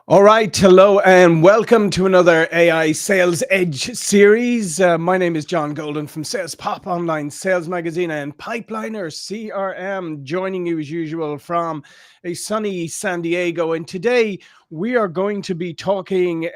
All right, hello and welcome to another AI Sales Edge series. My name is John Golden from Sales Pop Online Sales Magazine and Pipeliner CRM, joining you as usual from a sunny San Diego. And today we are going to be talking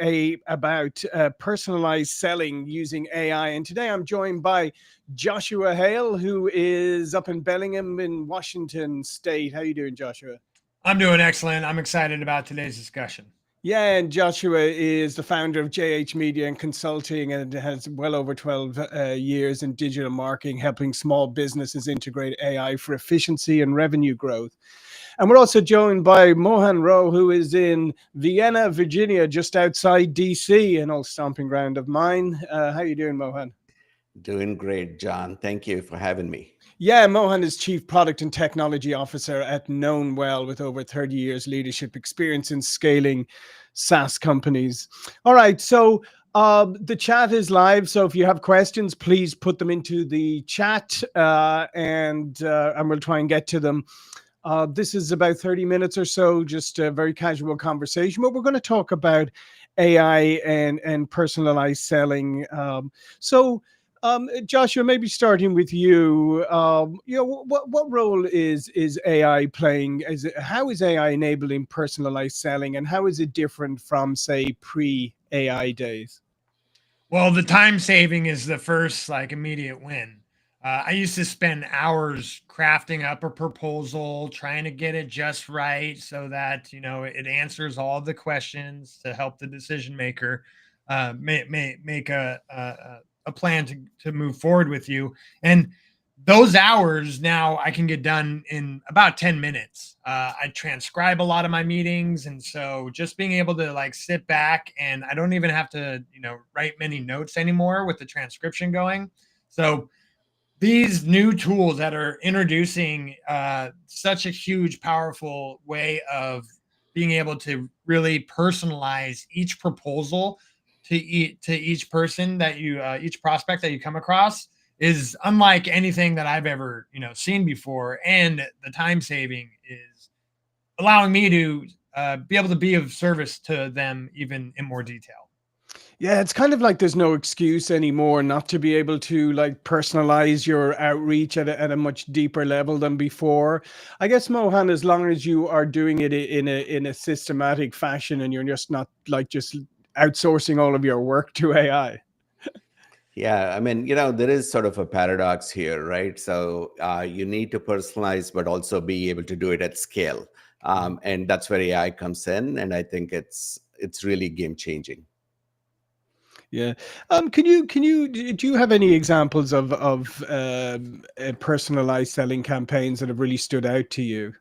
about personalized selling using AI. And today I'm joined by Joshua Hale, who is up in Bellingham in Washington State. How you doing, Joshua? I'm doing excellent. I'm excited about today's discussion. Yeah, and Joshua is the founder of JH Media and Consulting and has well over 12 years in digital marketing, helping small businesses integrate AI for efficiency and revenue growth. And we're also joined by Mohan, who is in Vienna, Virginia, just outside DC, an old stomping ground of mine. How you doing, Mohan? Doing great, John. Thank you for having me. Yeah, Mohan is Chief Product and Technology Officer at Known Well with over 30 years leadership experience in scaling SaaS companies. All right, so the chat is live. So if you have questions, please put them into the chat and we'll try and get to them. This is about 30 minutes or so, just a very casual conversation, but we're going to talk about AI and personalized selling. Joshua, maybe starting with you, what role is AI playing? How is AI enabling personalized selling, and how is it different from, say, pre-AI days? Well, the time saving is the first immediate win. I used to spend hours crafting up a proposal, trying to get it just right so that it answers all the questions to help the decision maker make a plan to move forward with you. And those hours now I can get done in about 10 minutes. I transcribe a lot of my meetings. And so just being able to sit back, and I don't even have to, write many notes anymore with the transcription going. So these new tools that are introducing such a huge, powerful way of being able to really personalize each proposal to each person that you each prospect that you come across is unlike anything that I've ever seen before, and the time saving is allowing me to be able to be of service to them even in more detail. Yeah, it's kind of like there's no excuse anymore not to be able to like personalize your outreach at a much deeper level than before. I guess, Mohan, as long as you are doing it in a systematic fashion and you're just not like just outsourcing all of your work to AI. Yeah, I mean, there is sort of a paradox here, right? So you need to personalize, but also be able to do it at scale, and that's where AI comes in, and I think it's really game changing. Yeah. Do you have any examples of personalized selling campaigns that have really stood out to you?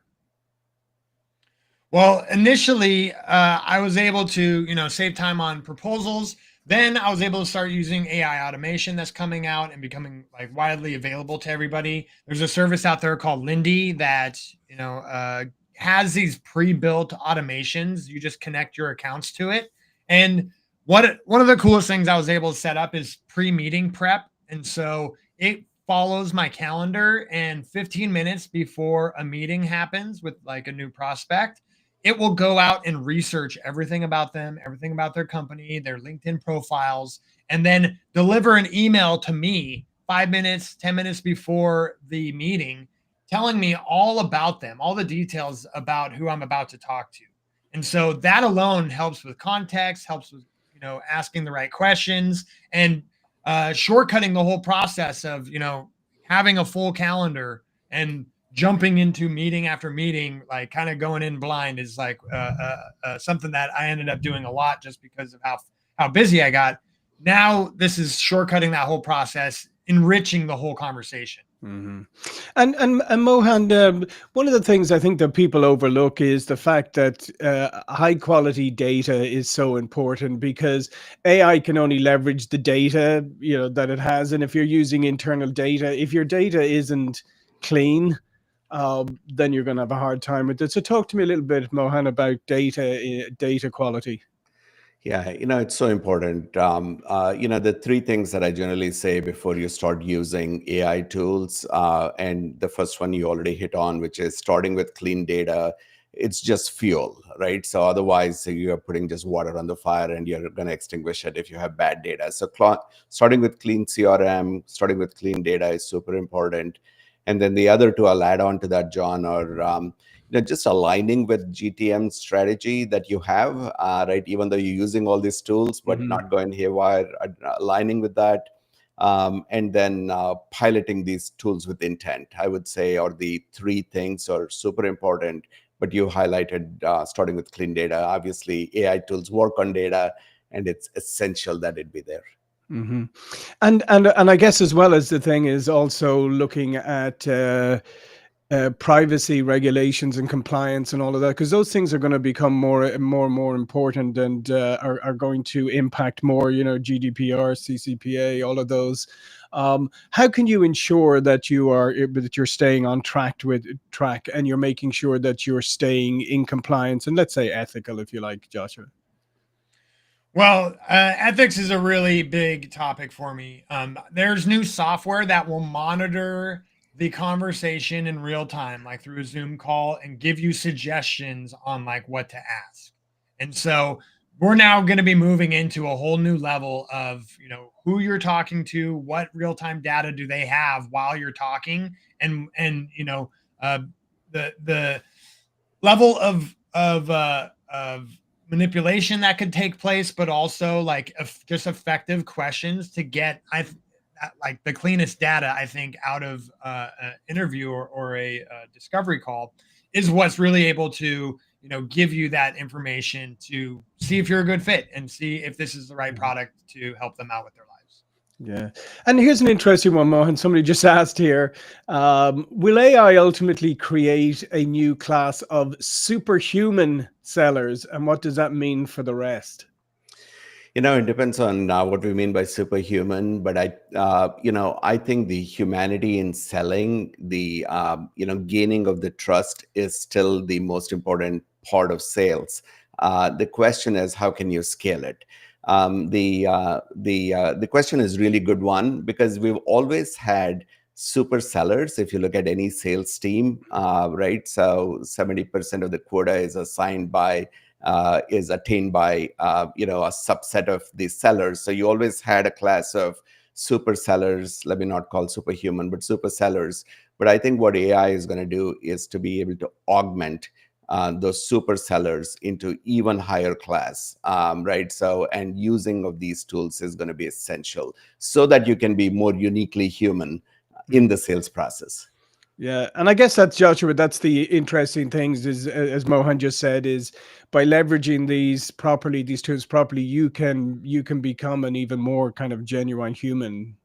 Well, initially, I was able to, save time on proposals. Then I was able to start using AI automation that's coming out and becoming widely available to everybody. There's a service out there called Lindy that, has these pre-built automations. You just connect your accounts to it. And one of the coolest things I was able to set up is pre-meeting prep. And so it follows my calendar, and 15 minutes before a meeting happens with a new prospect, it will go out and research everything about them, everything about their company, their LinkedIn profiles, and then deliver an email to me 5 minutes, 10 minutes before the meeting, telling me all about them, all the details about who I'm about to talk to. And so that alone helps with context, helps with, asking the right questions, and shortcutting the whole process of, having a full calendar and jumping into meeting after meeting, kind of going in blind, is something that I ended up doing a lot just because of how busy I got. Now this is shortcutting that whole process, enriching the whole conversation. Hmm. And Mohan, one of the things I think that people overlook is the fact that high quality data is so important because AI can only leverage the data that it has, and if you're using internal data, if your data isn't clean, then you're going to have a hard time with it. So talk to me a little bit, Mohan, about data quality. Yeah, it's so important. The three things that I generally say before you start using AI tools, and the first one you already hit on, which is starting with clean data it's just fuel, right? So otherwise you're putting just water on the fire and you're going to extinguish it if you have bad data. So starting with clean CRM, starting with clean data is super important. And then the other two I'll add on to that, John, are just aligning with GTM strategy that you have, right? Even though you're using all these tools, but not going haywire, aligning with that. And then piloting these tools with intent, I would say, are the three things are super important. But you highlighted starting with clean data. Obviously, AI tools work on data, and it's essential that it be there. And I guess as well as the thing is also looking at privacy regulations and compliance and all of that, because those things are going to become more and more important, and are going to impact more, GDPR, CCPA, all of those. How can you ensure that you're staying on track and you're making sure that you're staying in compliance and, let's say, ethical, if you like, Joshua? Well, ethics is a really big topic for me. There's new software that will monitor the conversation in real time, like through a Zoom call, and give you suggestions on like what to ask. And so we're now going to be moving into a whole new level of, who you're talking to, what real time data do they have while you're talking, and the level of manipulation that could take place, but also like just effective questions to get like the cleanest data, I think, out of an interview or a discovery call is what's really able to give you that information to see if you're a good fit and see if this is the right product to help them out with their lives. Yeah. And here's an interesting one, Mohan. Somebody just asked here, will AI ultimately create a new class of superhuman sellers? And what does that mean for the rest? It depends on what we mean by superhuman, but I think the humanity in selling, the gaining of the trust is still the most important part of sales. The question is, how can you scale it? The question is really good one, because we've always had super sellers. If you look at any sales team, right? So 70% of the quota is attained by a subset of these sellers. So you always had a class of super sellers. Let me not call superhuman, but super sellers. But I think what AI is going to do is to be able to augment those super sellers into even higher class, right? So, and using of these tools is going to be essential so that you can be more uniquely human in the sales process. Yeah, and I guess that's, Joshua, that's the interesting things is, as Mohan just said, is by leveraging these tools properly, you can become an even more kind of genuine human.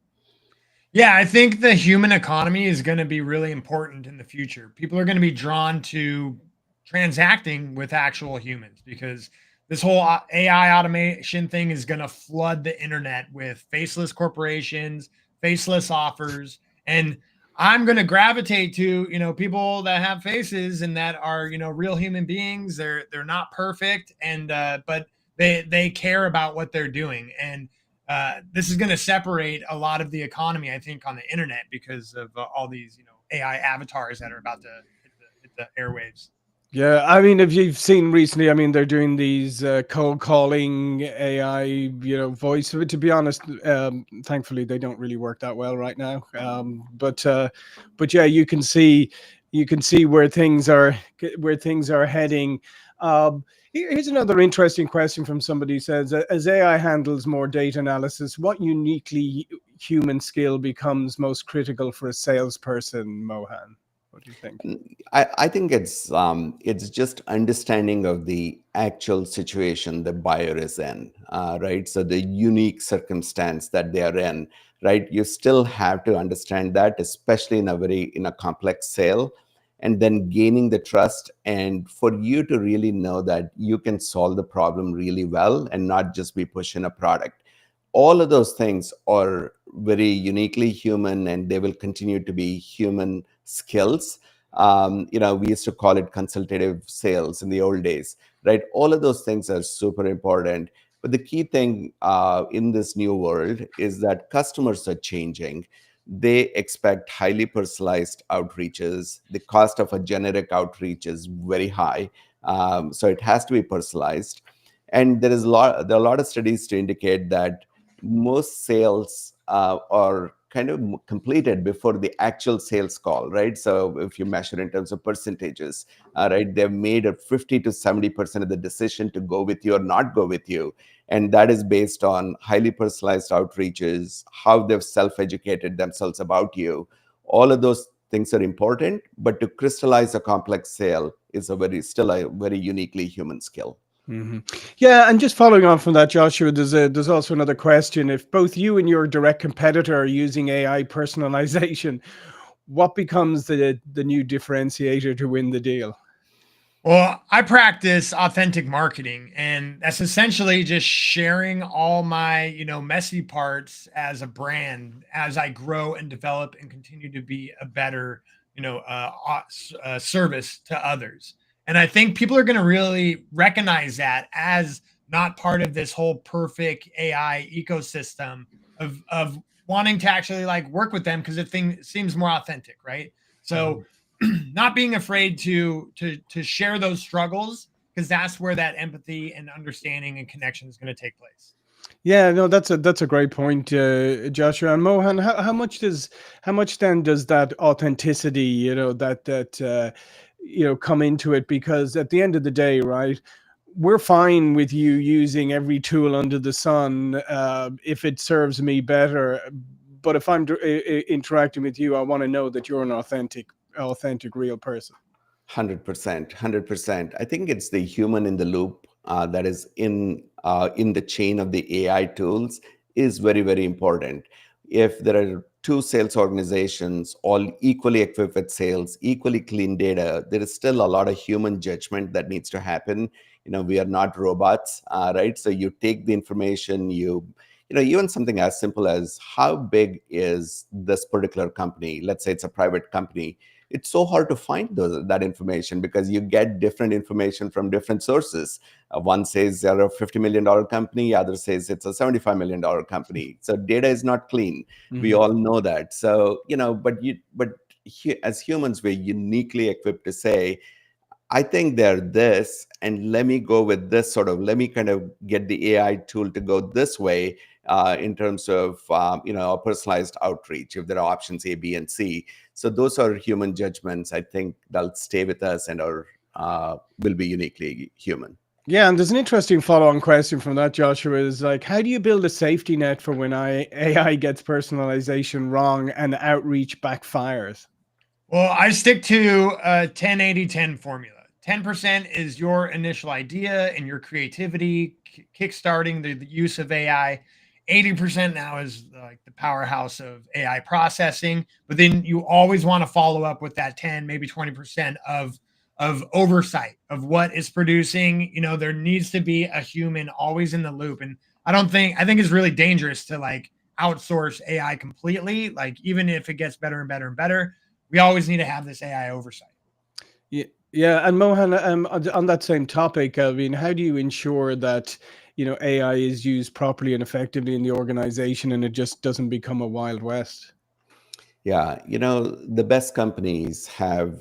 Yeah, I think the human economy is going to be really important in the future. People are going to be drawn to transacting with actual humans because this whole AI automation thing is going to flood the internet with faceless corporations, faceless offers, and I'm going to gravitate to, people that have faces and that are, real human beings. They're not perfect, and but they care about what they're doing, and this is going to separate a lot of the economy, I think, on the internet because of all these, AI avatars that are about to hit the airwaves. Yeah, I mean, if you've seen recently, I mean, they're doing these cold calling AI, voice. To be honest, thankfully, they don't really work that well right now. But yeah, you can see where things are heading. Here's another interesting question from somebody who says, as AI handles more data analysis, what uniquely human skill becomes most critical for a salesperson, Mohan? What do you think? I think it's just understanding of the actual situation the buyer is in, right? So the unique circumstance that they are in, right? You still have to understand that, especially in a complex sale, and then gaining the trust, and for you to really know that you can solve the problem really well and not just be pushing a product. All of those things are very uniquely human, and they will continue to be human skills. We used to call it consultative sales in the old days, right? All of those things are super important. But the key thing in this new world is that customers are changing. they expect highly personalized outreaches. The cost of a generic outreach is very high, so it has to be personalized. And there are a lot of studies to indicate that most sales are kind of completed before the actual sales call, right? So if you measure in terms of percentages, right, they've made a 50 to 70% of the decision to go with you or not go with you. And that is based on highly personalized outreaches, how they've self-educated themselves about you. All of those things are important, but to crystallize a complex sale is still a very uniquely human skill. Hmm. Yeah, and just following on from that, Joshua, there's also another question. If both you and your direct competitor are using AI personalization, what becomes the new differentiator to win the deal? Well, I practice authentic marketing, and that's essentially just sharing all my, messy parts as a brand as I grow and develop and continue to be a better, service to others. And I think people are going to really recognize that as not part of this whole perfect AI ecosystem of wanting to actually like work with them because it seems more authentic, right? So not being afraid to share those struggles, because that's where that empathy and understanding and connection is going to take place. Yeah, no, that's a great point, Joshua and Mohan. How much then does that authenticity, come into it? Because at the end of the day, right, we're fine with you using every tool under the sun if it serves me better. But if I'm interacting with you, I want to know that you're an authentic, real person. 100%, 100%. I think it's the human in the loop that is in the chain of the AI tools is very, very important. If there are two sales organizations all equally equipped with sales, equally clean data, there is still a lot of human judgment that needs to happen. We are not robots, right? So you take the information, even something as simple as how big is this particular company? Let's say it's a private company. It's so hard to find that information because you get different information from different sources. One says they're a $50 million company, other says it's a $75 million company. So data is not clean. We Mhm. all know that. So, as humans, we're uniquely equipped to say, I think they're this, and let me go with this let me kind of get the AI tool to go this way in terms of, a personalized outreach, if there are options A, B, and C. So those are human judgments. I think they'll stay with us and will be uniquely human. Yeah, and there's an interesting follow-on question from that, Joshua, is like, how do you build a safety net for when AI gets personalization wrong and outreach backfires? Well, I stick to a 10-80-10 formula. 10% is your initial idea and your creativity, kickstarting the use of AI. 80% now is like the powerhouse of AI processing. But then you always want to follow up with that 10, maybe 20% of oversight of what is producing. There needs to be a human always in the loop. And I think it's really dangerous to like outsource AI completely. Like, even if it gets better and better and better, we always need to have this AI oversight. Yeah, yeah, and Mohan, on that same topic, I mean, how do you ensure that AI is used properly and effectively in the organization and it just doesn't become a wild west? Yeah, the best companies have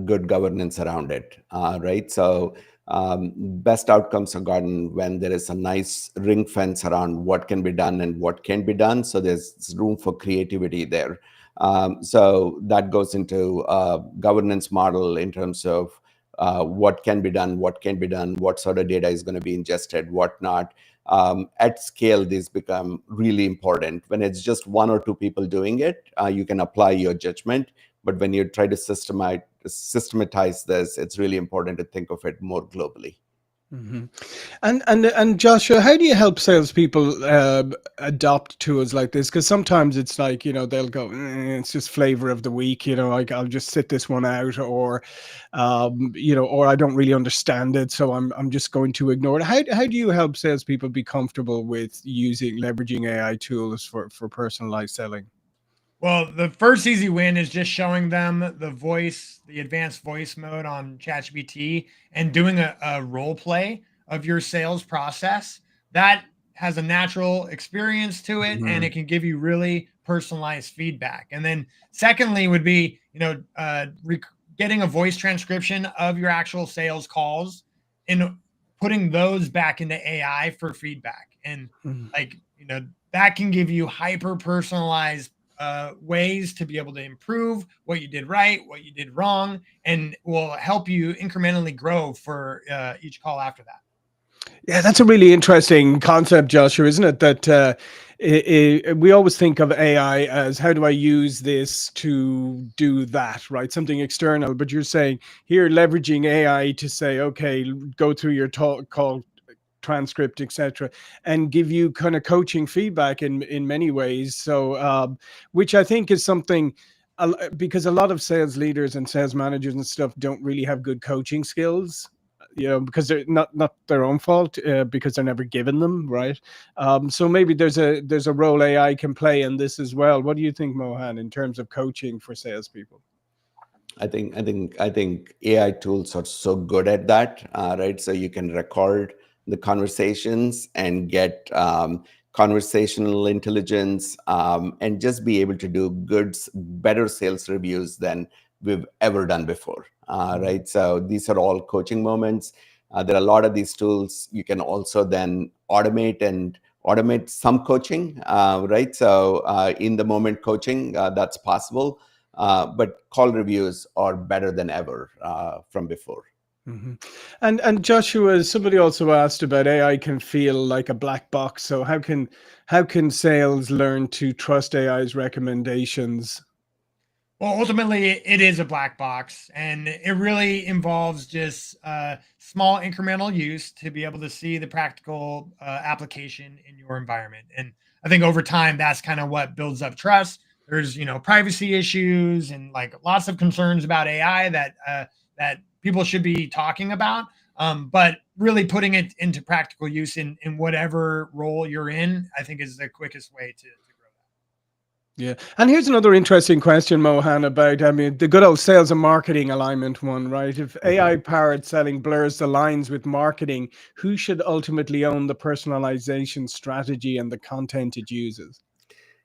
good governance around it, right? So, best outcomes are gotten when there is a nice ring fence around what can be done and what can be done. So, there's room for creativity there. So, that goes into governance model in terms of what can be done, what sort of data is going to be ingested, what not. At scale, these become really important. When it's just one or two people doing it, you can apply your judgment. But when you try to systematize this, it's really important to think of it more globally. Hmm. And Joshua, how do you help salespeople adopt tools like this? Because sometimes it's like they'll go, it's just flavor of the week, like I'll just sit this one out, or I don't really understand it, so I'm just going to ignore it. How do you help salespeople be comfortable with leveraging AI tools for personalized selling? Well, the first easy win is just showing them the advanced voice mode on ChatGPT and doing a role play of your sales process. That has a natural experience to it, and it can give you really personalized feedback. And then secondly would be, getting a voice transcription of your actual sales calls and putting those back into AI for feedback. And like, that can give you hyper personalized ways to be able to improve what you did right, what you did wrong, and will help you incrementally grow for each call after that. Yeah, that's a really interesting concept, Joshua, isn't it? That we always think of AI as how do I use this to do that, right? Something external. But you're saying here, leveraging AI to say, okay, go through your call transcript, etc., and give you kind of coaching feedback in many ways. So, which I think is something. Because a lot of sales leaders and sales managers and stuff don't really have good coaching skills, because they're not their own fault, because they're never given them, right? So maybe there's a role AI can play in this as well. What do you think, Mohan, in terms of coaching for salespeople? I think AI tools are so good at that, right? So you can record the conversations and get conversational intelligence, and just be able to do better sales reviews than we've ever done before, right? So these are all coaching moments. There are a lot of these tools you can also then automate some coaching, right? So in the moment coaching, that's possible. But call reviews are better than ever from before. Mm-hmm. And Joshua, somebody also asked about AI can feel like a black box. So how can sales learn to trust AI's recommendations? Well, ultimately, it is a black box, and it really involves just small incremental use to be able to see the practical application in your environment. And I think over time, that's kind of what builds up trust. There's, privacy issues and like lots of concerns about AI that people should be talking about. But really putting it into practical use in whatever role you're in, I think is the quickest way to grow that. Yeah. And here's another interesting question, Mohan, about, I mean, the good old sales and marketing alignment one, right? If AI powered selling blurs the lines with marketing, who should ultimately own the personalization strategy and the content it uses?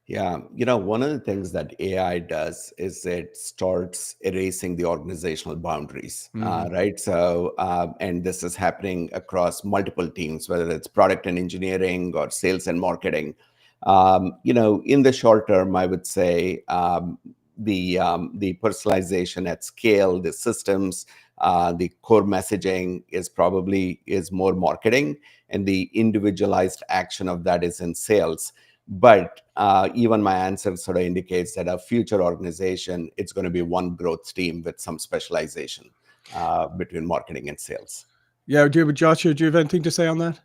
Yeah, one of the things that AI does is it starts erasing the organizational boundaries, right? So, and this is happening across multiple teams, whether it's product and engineering or sales and marketing. In the short term, I would say the personalization at scale, the systems, the core messaging is more marketing, and the individualized action of that is in sales. But even my answer sort of indicates that a future organization, it's going to be one growth team with some specialization between marketing and sales. Yeah, Joshua, do you have anything to say on that?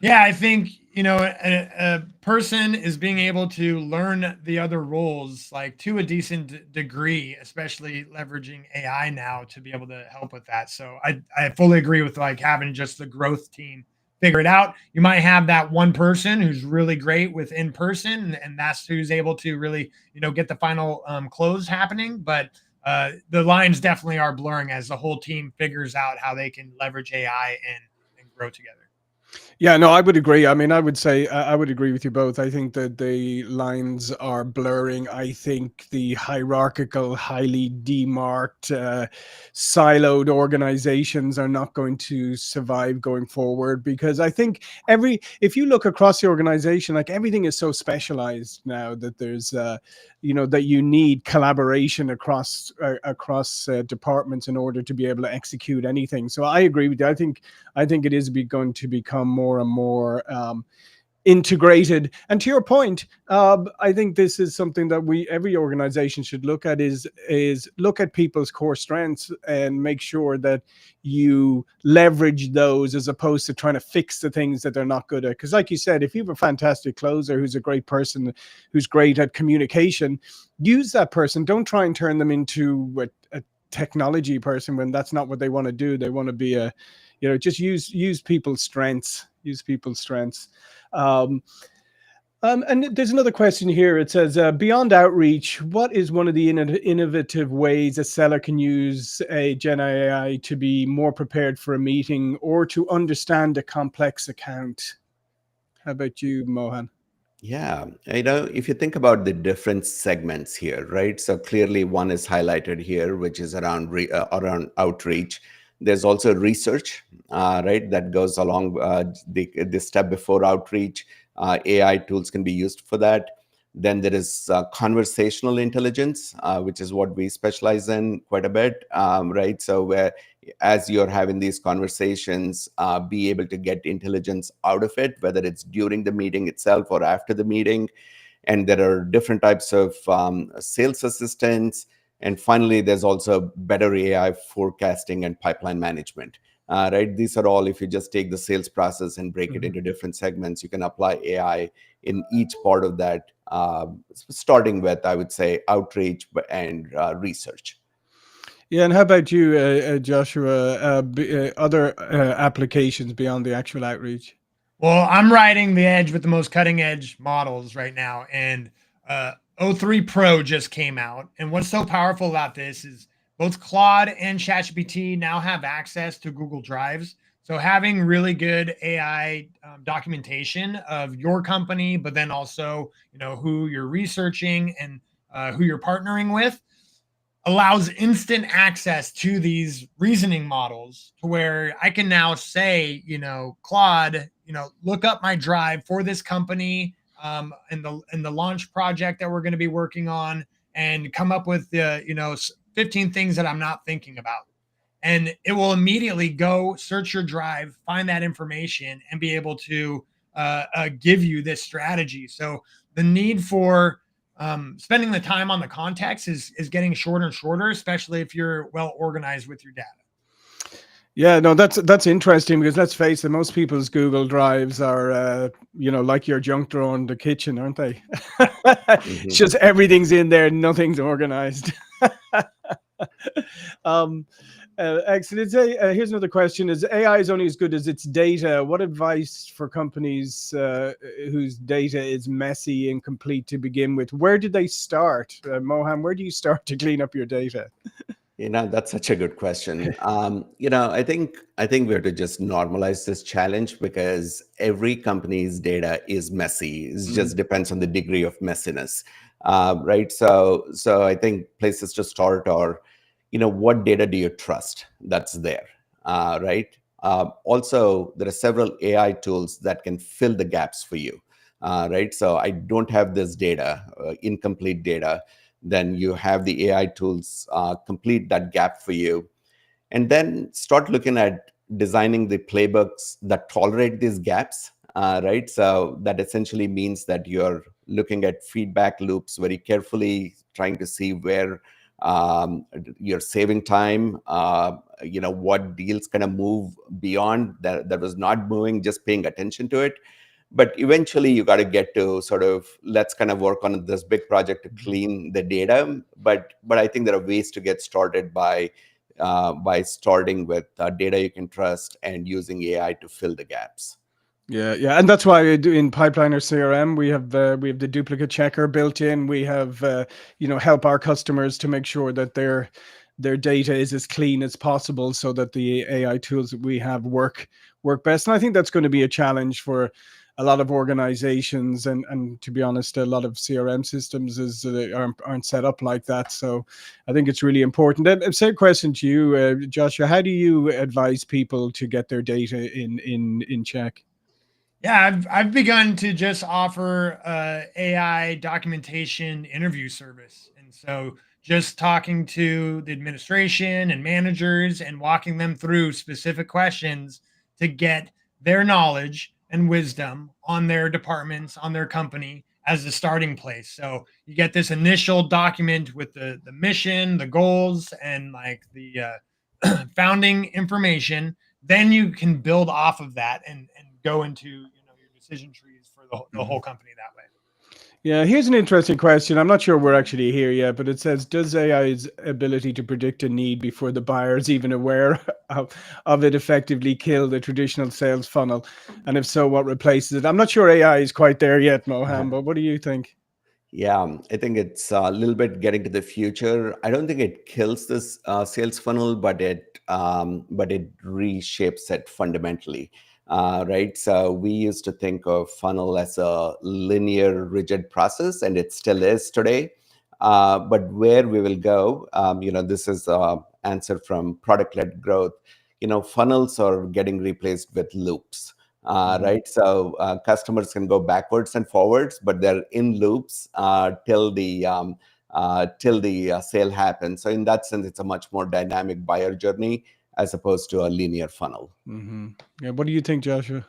Yeah, I think, a person is being able to learn the other roles like to a decent degree, especially leveraging AI now to be able to help with that. So I fully agree with like having just the growth team figure it out. You might have that one person who's really great with in person, and that's who's able to really, get the final close happening. But the lines definitely are blurring as the whole team figures out how they can leverage AI and grow together. Yeah, no, I would agree. I mean, I would say I would agree with you both. I think that the lines are blurring. I think the hierarchical, highly demarked, siloed organizations are not going to survive going forward, because I think if you look across the organization, like everything is so specialized now that there's, that you need collaboration across departments in order to be able to execute anything. So I agree with you. I think it is going to become more and more integrated. And to your point, I think this is something that every organization should look at, is look at people's core strengths and make sure that you leverage those as opposed to trying to fix the things that they're not good at. Because like you said, if you have a fantastic closer who's a great person, who's great at communication, use that person. Don't try and turn them into a technology person when that's not what they want to do. They want to be just use people's strengths. And there's another question here. It says, beyond outreach, what is one of the innovative ways a seller can use a Gen AI to be more prepared for a meeting or to understand a complex account? How about you, Mohan? Yeah, if you think about the different segments here, right? So clearly, one is highlighted here, which is around outreach. There's also research, right? That goes along the step before outreach. AI tools can be used for that. Then there is conversational intelligence, which is what we specialize in quite a bit, right? So where as you're having these conversations, be able to get intelligence out of it, whether it's during the meeting itself or after the meeting. And there are different types of sales assistants. And finally, there's also better AI forecasting and pipeline management. Right? These are all, if you just take the sales process and break it into different segments, you can apply AI in each part of that, starting with, I would say, outreach and research. Yeah, and how about you, Joshua? Other applications beyond the actual outreach? Well, I'm riding the edge with the most cutting edge models right now, and O3 Pro just came out. And what's so powerful about this is both Claude and ChatGPT now have access to Google Drives. So having really good AI documentation of your company, but then also who you're researching and who you're partnering with, allows instant access to these reasoning models to where I can now say, Claude, look up my drive for this company in the launch project that we're going to be working on, and come up with the 15 things that I'm not thinking about. And it will immediately go search your drive, find that information, and be able to give you this strategy. So the need for spending the time on the context is getting shorter and shorter, especially if you're well organized with your data. Yeah, no, that's interesting, because let's face it, most people's Google Drives are, like your junk drawer in the kitchen, aren't they? It's just everything's in there, nothing's organized. Excellent. Here's another question: is AI is only as good as its data? What advice for companies whose data is messy, incomplete to begin with? Where did they start, Mohan? Where do you start to clean up your data? That's such a good question. I think we have to just normalize this challenge, because every company's data is messy. It just depends on the degree of messiness, right? So I think places to start are, what data do you trust that's there, right? Also, there are several AI tools that can fill the gaps for you, right? So I don't have this data, incomplete data. Then you have the AI tools complete that gap for you. And then start looking at designing the playbooks that tolerate these gaps, right? So that essentially means that you're looking at feedback loops very carefully, trying to see where you're saving time, what deals kind of move beyond that was not moving, just paying attention to it. But eventually you got to get to sort of, let's kind of work on this big project to clean the data. But I think there are ways to get started by starting with data you can trust and using AI to fill the gaps. Yeah, and that's why in Pipeliner CRM we have the duplicate checker built in. We have help our customers to make sure that their data is as clean as possible, so that the AI tools that we have work best. And I think that's going to be a challenge for a lot of organizations, and to be honest, a lot of CRM systems aren't set up like that. So I think it's really important. And same question to you, Joshua. How do you advise people to get their data in check? Yeah, I've begun to just offer AI documentation interview service, and so just talking to the administration and managers and walking them through specific questions to get their knowledge and wisdom on their departments, on their company, as the starting place. So you get this initial document with the mission, the goals, and like the founding information. Then you can build off of that and go into your decision trees for the whole company that way. Yeah, here's an interesting question. I'm not sure we're actually here yet, but it says, does AI's ability to predict a need before the buyer is even aware of it effectively kill the traditional sales funnel? And if so, what replaces it? I'm not sure AI is quite there yet, Mohan, but what do you think? Yeah, I think it's a little bit getting to the future. I don't think it kills this sales funnel, but it reshapes it fundamentally. right? So we used to think of funnel as a linear, rigid process, and it still is today. But where we will go, this is answer from product-led growth. Funnels are getting replaced with loops, right? So customers can go backwards and forwards, but they're in loops till the sale happens. So in that sense, it's a much more dynamic buyer journey as opposed to a linear funnel. Yeah, what do you think, Joshua?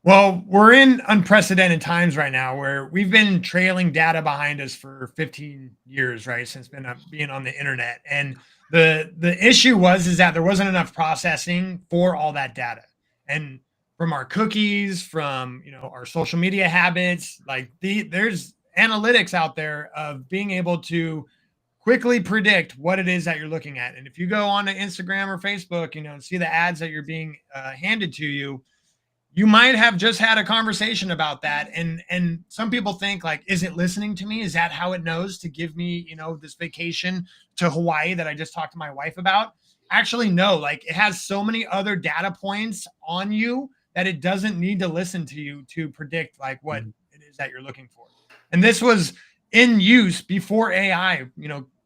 Well, we're in unprecedented times right now where we've been trailing data behind us for 15 years, right? Since being on the internet. And the issue is that there wasn't enough processing for all that data. And from our cookies, from our social media habits, like there's analytics out there of being able to quickly predict what it is that you're looking at. And if you go on to Instagram or Facebook, and see the ads that you're being handed to you, you might have just had a conversation about that. And some people think, like, is it listening to me? Is that how it knows to give me, this vacation to Hawaii that I just talked to my wife about? Actually, no. Like, it has so many other data points on you that it doesn't need to listen to you to predict like what it is that you're looking for. And this was in use before AI,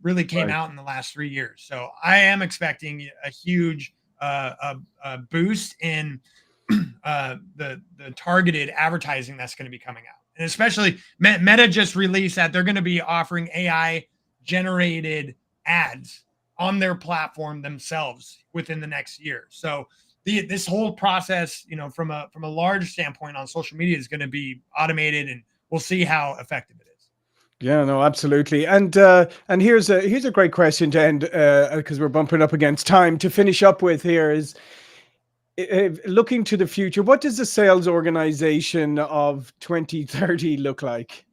really came out in the last 3 years. So I am expecting a huge boost in the targeted advertising that's going to be coming out. And especially Meta just released that they're going to be offering AI generated ads on their platform themselves within the next year. So this whole process, from a large standpoint on social media is going to be automated, and we'll see how effective it is. Yeah, no, absolutely. And here's a great question to end, because we're bumping up against time. To finish up with here is, looking to the future, what does the sales organization of 2030 look like?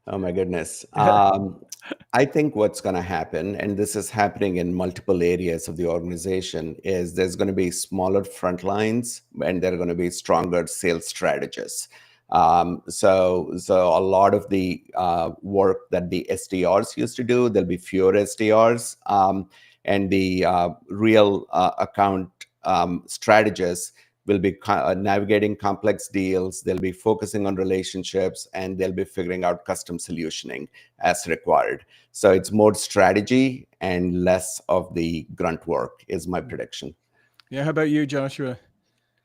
Oh my goodness. I think what's going to happen, and this is happening in multiple areas of the organization, is there's going to be smaller front lines and there are going to be stronger sales strategists. So a lot of the work that the SDRs used to do, there'll be fewer SDRs, and the real account strategists will be navigating complex deals. They'll be focusing on relationships, and they'll be figuring out custom solutioning as required. So it's more strategy and less of the grunt work is my prediction. Yeah, how about you, Joshua?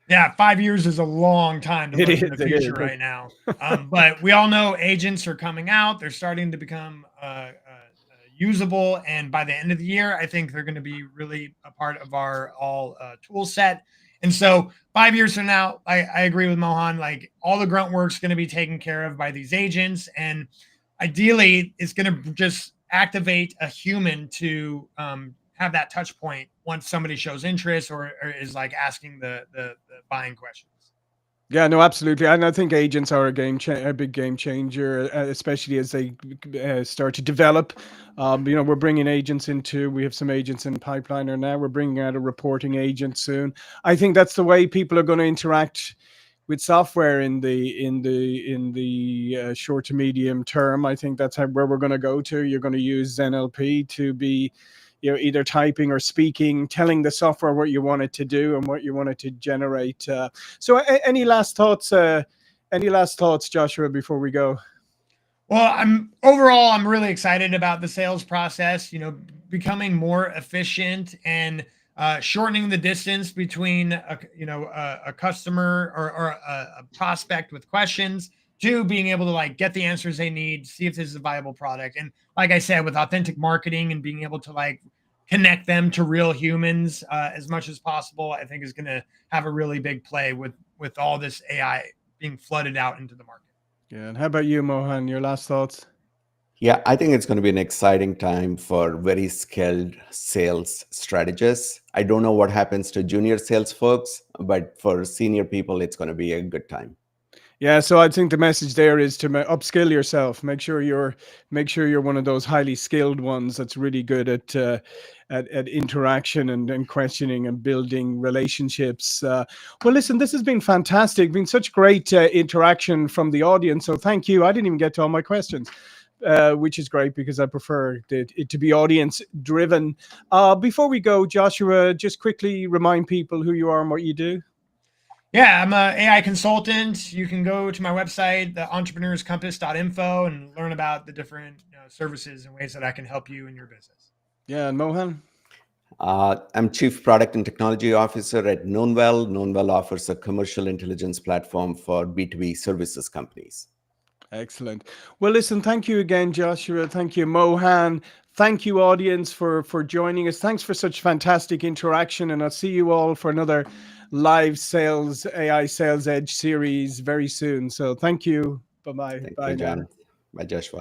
Yeah, 5 years is a long time to look in the future right now. But we all know agents are coming out. They're starting to become usable. And by the end of the year, I think they're going to be really a part of our all tool set. And so 5 years from now, I agree with Mohan, like all the grunt work's going to be taken care of by these agents. And ideally, it's going to just activate a human to have that touch point once somebody shows interest or is like asking the buying questions. Yeah, no, absolutely. And I think agents are a big game changer, especially as they start to develop. We're bringing agents we have some agents in Pipeliner now. We're bringing out a reporting agent soon. I think that's the way people are going to interact with software in the short to medium term. I think that's where we're going to go to. You're going to use NLP to be, either typing or speaking, telling the software what you want it to do and what you want it to generate. So any last thoughts, Joshua, before we go? Well, I'm really excited about the sales process, becoming more efficient and shortening the distance between a customer or a prospect with questions to being able to like get the answers they need, see if this is a viable product. And like I said, with authentic marketing and being able to like connect them to real humans as much as possible, I think is going to have a really big play with all this AI being flooded out into the market. Yeah. And how about you, Mohan? Your last thoughts? Yeah, I think it's going to be an exciting time for very skilled sales strategists. I don't know what happens to junior sales folks, but for senior people, it's going to be a good time. Yeah, so I think the message there is to upskill yourself. Make sure you're one of those highly skilled ones that's really good at interaction and questioning and building relationships. Well, listen, this has been fantastic. Been such great interaction from the audience. So thank you. I didn't even get to all my questions. Which is great because I prefer it to be audience driven. Before we go, Joshua, just quickly remind people who you are and what you do. Yeah, I'm a AI consultant. You can go to my website, the entrepreneurscompass.info, and learn about the different services and ways that I can help you in your business. Yeah, and Mohan? I'm Chief Product and Technology Officer at Knownwell. Knownwell offers a commercial intelligence platform for B2B services companies. Excellent. Well, listen, thank you again, Joshua. Thank you, Mohan. Thank you, audience, for joining us. Thanks for such fantastic interaction. And I'll see you all for another live sales, AI Sales Edge series very soon. So thank you. Bye-bye. Thank Bye you, now. John. Bye, Joshua.